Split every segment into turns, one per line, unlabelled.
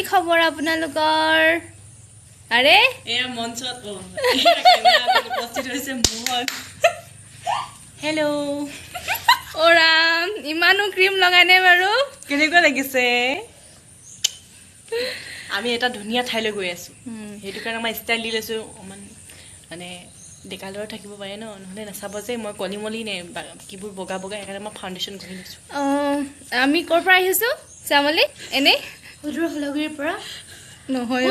খবৰ আপোনালোকৰ? আৰে
এয়া মঞ্চত উপস্থিত হৈছে মোহন। হেল্ল',
ওৰাম ইমানো ক্ৰীম লগাই নে বাৰু?
কেনেকুৱা লাগিছে? আমি এটা ধুনীয়া ঠাইলৈ গৈ আছো, সেইটো কাৰণে মই ষ্টাইল দি লৈছো অকণমান, মানে ডেকালৰ থাকিব পাৰে ন, নহ'লে নাচাব যে মই কলিমলি নে কিবোৰ বগা বগা, সেইকাৰণে মই ফাউণ্ডেশ্যন ঘঁহি লৈছোঁ।
আমি ক'ৰ পৰা আহিছোঁ শ্যামলী? এনেই
হলগুৰিৰ পৰা
নহয়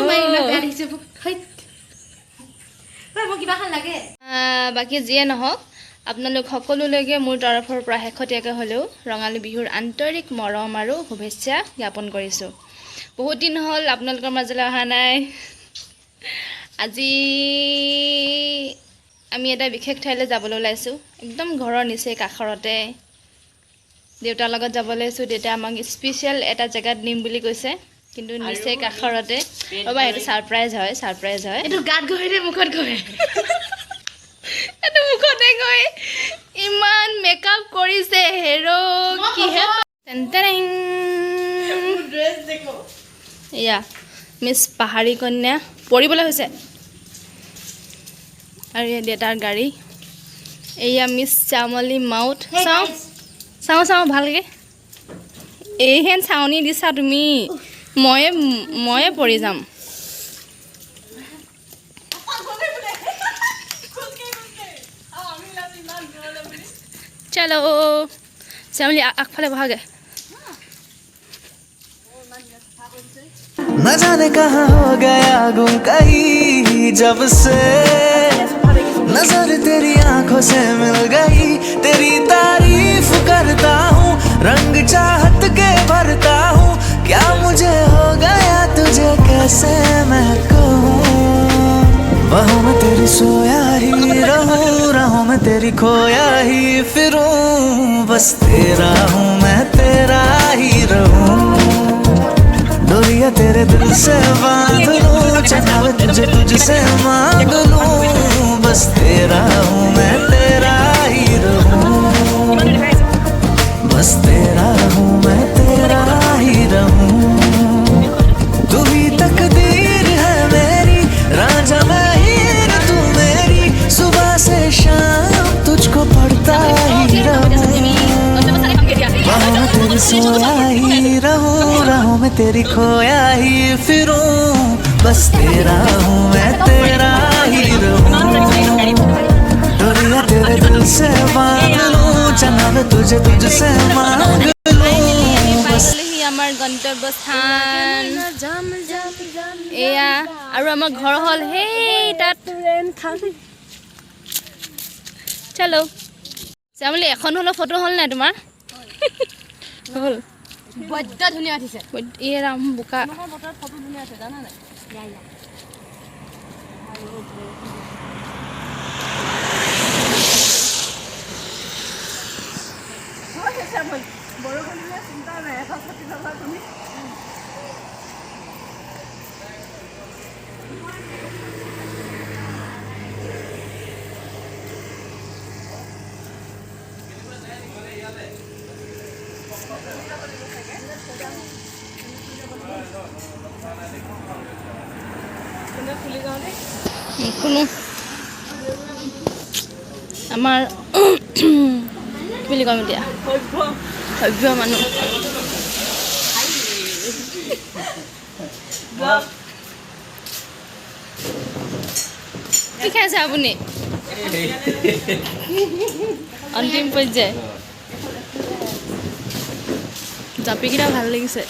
বাকী যিয়ে নহওক, আপোনালোক সকলোলৈকে মোৰ তৰফৰ পৰা শেহতীয়াকৈ হ'লেও ৰঙালী বিহুৰ আন্তৰিক মৰম আৰু শুভেচ্ছা জ্ঞাপন কৰিছোঁ। বহুত দিন হ'ল আপোনালোকৰ মাজলৈ অহা নাই। আজি আমি এটা বিশেষ ঠাইলৈ যাবলৈ ওলাইছোঁ, একদম ঘৰৰ নিচেই কাষৰতে। দেউতাৰ লগত যাব লৈছোঁ, দেউতাই আমাক স্পেচিয়েল এটা জেগাত নিম বুলি কৈছে, কিন্তু নিচেই কাষৰতে। ৰ'বা, এইটো ছাৰপ্ৰাইজ হয়, ছাৰপ্ৰাইজ হয়।
এইটো গাত গৈ নে মুখত গৈ?
এইটো মুখতে গৈ। ইমান মেকআপ কৰিছে হেৰ', কিহে এয়া মিছ পাহাৰী কন্যা পৰিবলৈ হৈছে। আৰু এয়া দেউতাৰ গাড়ী, এয়া মিছ শ্যামলী মাউথ। চাওঁ চাওঁ চাওঁ ভালকৈ, এইহেন চাউনি দিছা তুমি, ময়ে পৰি যাম। চলো শ্যামলী আগফালে বহাগে।
न जाने कहाँ हो गया गुम कहीं, जब से नजर तेरी आंखों से मिल गई, तेरी तारीफ करता हूँ, रंग चाहत के भरता हूँ, क्या मुझे हो गया तुझे कैसे मैं कहूँ। बाहों में तेरी सोया ही रहूं, राहों में तेरी खोया ही फिरूं, बस तेरा हूँ मैं, तेरा ही रहूं। डोरिया तेरे दिल से बांध लूं, चढ़ावे तुझे तुझसे मांग लूं, बस तेरा हूँ मैं, तेरा ही रहूं, बस तेरा हूँ मैं, तेरा ही रहूं। तू ही तकदीर है मेरी, रांझा मैं हीर तू मेरी, सुबह से शाम तुझको पढ़ता ही रहूं, बाहों में तेरी सोया ही रहूं, राहों में तेरी खोया ही फिरूं, बस तेरा हूँ मैं, तेरा ही रहूं। डोरिया तेरे दिल से बांध लूं, चनावे तुझे तुझसे मांग लूं, बस
আমাৰ গন্তব্যস্থান এয়া। আৰু আমাৰ ঘৰ হ'ল সেই তাত। চলো শ্যামলী, এখন হ'লেও ফটো হ'ল নাই তোমাৰ? হ'ল,
বদ্য ধুনীয়া উঠিছে।
এই ৰাম বোকা।
ফটো ধুনীয়া আছে জানা নাই?
কোনো আমাৰ কি বুলি ক'ম এতিয়া, সভ্য মানুহ। কি খাইছে আপুনি? অন্তিম পৰ্যায় জাপিকেইটা ভাল লাগিছে।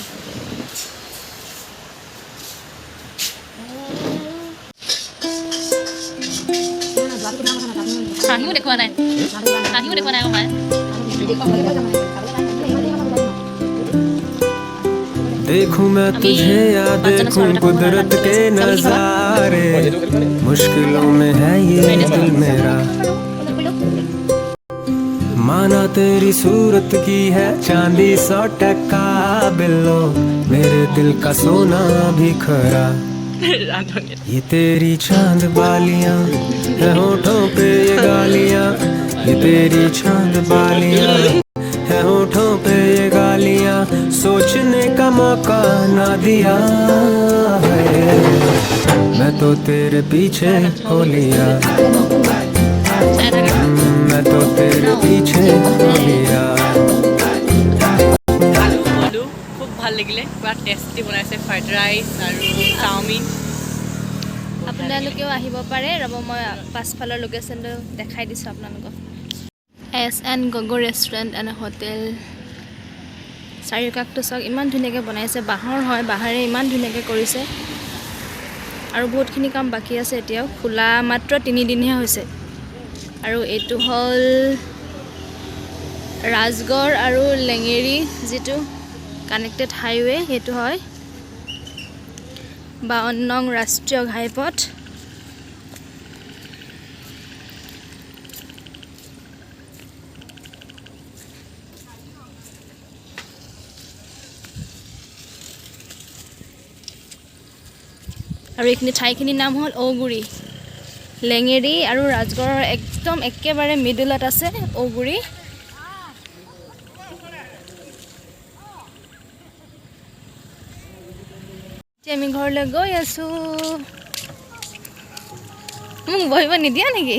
হাঁহিও দেখুওৱা নাই, হাঁহিও দেখুওৱা নাই আমাৰ।
देखूं मैं तुझे या देखूं कुदरत के नजारे, मुश्किलों में है ये दिल मेरा, माना तेरी सूरत की है चांदी 100% बिल्लो, मेरे दिल का सोना भी खरा, ये तेरी चांद बालियां है होठों पे ये गालियां, ये तेरी चांद बालियां है होठों पे ये गालियां, सोचने का मौका ना दिया है मैं तो तेरे पीछे हो लिया मैं तो तेरे पीछे हो लिया
আলু খুব ভাল লাগিলে পুৰা টেষ্টি বনাইছে ফ্ৰাইড ৰাইচ আৰু চাওমিন
আপোনালোকেও আহিব পাৰে ৰ'ব মই পাছফালৰ লোকেশ্যনটো দেখাই দিছোঁ আপোনালোকক S&N Gogo restaurant and hotel চাৰিওকাষটো চাওক ইমান ধুনীয়াকৈ বনাইছে বাঁহৰ হয় বাঁহেৰে ইমান ধুনীয়াকৈ কৰিছে আৰু বহুতখিনি কাম বাকী আছে এতিয়াও খোলা মাত্ৰ 3 দিনহে হৈছে আৰু এইটো হ'ল ৰাজগড় আৰু লেঙেৰী যিটো কানেক্টেড হাইৱে সেইটো হয় 52 নং ৰাষ্ট্ৰীয় ঘাইপথ আৰু এইখিনি ঠাইখিনিৰ নাম হ'ল ঔগুৰি লেঙেৰী আৰু ৰাজগড়ৰ একদম একেবাৰে মিডলত আছে ঔগুৰি আমি ঘৰলৈ গৈ আছো মোক বহিব নিদিয়া নেকি